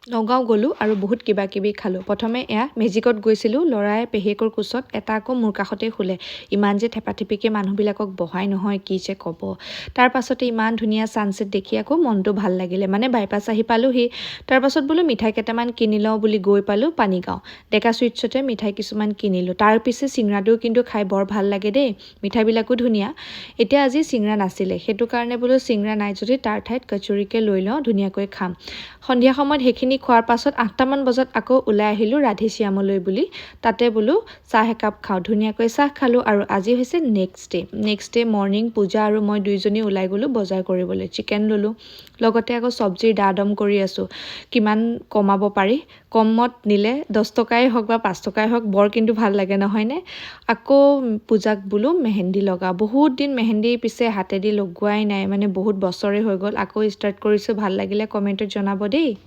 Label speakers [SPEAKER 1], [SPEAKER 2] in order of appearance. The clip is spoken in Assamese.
[SPEAKER 1] নগাঁও গ'লোঁ আৰু বহুত কিবা কিবি খালোঁ। প্ৰথমে এয়া মেজিকত গৈছিলোঁ, ল'ৰাই পেহীয়েকৰ কোচত, এটা আকৌ মোৰ কাষতেই শুলে। ইমান যে থেপাথেপিকৈ মানুহবিলাকক বহাই নহয়, কি যে ক'ব। তাৰ পাছতে ইমান ধুনীয়া ছানছেট দেখি আকৌ মনটো ভাল লাগিলে, মানে বাইপাছ আহি পালোঁহি। তাৰপাছত বোলো মিঠাই কেইটামান কিনি লওঁ বুলি গৈ পালোঁ পানীগাঁও। ডেকা চুইটছতে মিঠাই কিছুমান কিনিলোঁ। তাৰ পিছে চিংৰাটোও কিন্তু খাই বৰ ভাল লাগে দেই, মিঠাইবিলাকো ধুনীয়া। এতিয়া আজি চিংৰা নাছিলে, সেইটো কাৰণে বোলো চিংৰা নাই যদি তাৰ ঠাইত কচুৰিকে লৈ লওঁ, ধুনীয়াকৈ খাম। সন্ধিয়া সময়ত সেইখিনি খোৱাৰ পাছত 8টামান বজাত আকৌ ওলাই আহিলোঁ ৰাধেশ্যামলৈ বুলি। তাতে বোলো চাহ একাপ খাওঁ, ধুনীয়াকৈ চাহ খালোঁ। আৰু আজি হৈছে নেক্সট ডে মৰ্ণিং পূজা আৰু মই দুইজনী ওলাই গ'লোঁ বজাৰ কৰিবলৈ। চিকেন ল'লোঁ, লগতে আকৌ চব্জিৰ দা দম কৰি আছোঁ, কিমান কমাব পাৰি। কমত নিলে 10 টকাই হওক বা 5 টকাই হওক, বৰ কিন্তু ভাল লাগে নহয়নে। আকৌ পূজাক বোলো মেহেন্দি লগাওঁ, বহুত দিন মেহেন্দি পিছে হাতেদি লগোৱাই নাই, মানে বহুত বছৰে হৈ গ'ল। আকৌ ষ্টাৰ্ট কৰিছোঁ, ভাল লাগিলে কমেণ্টত জনাব দেই।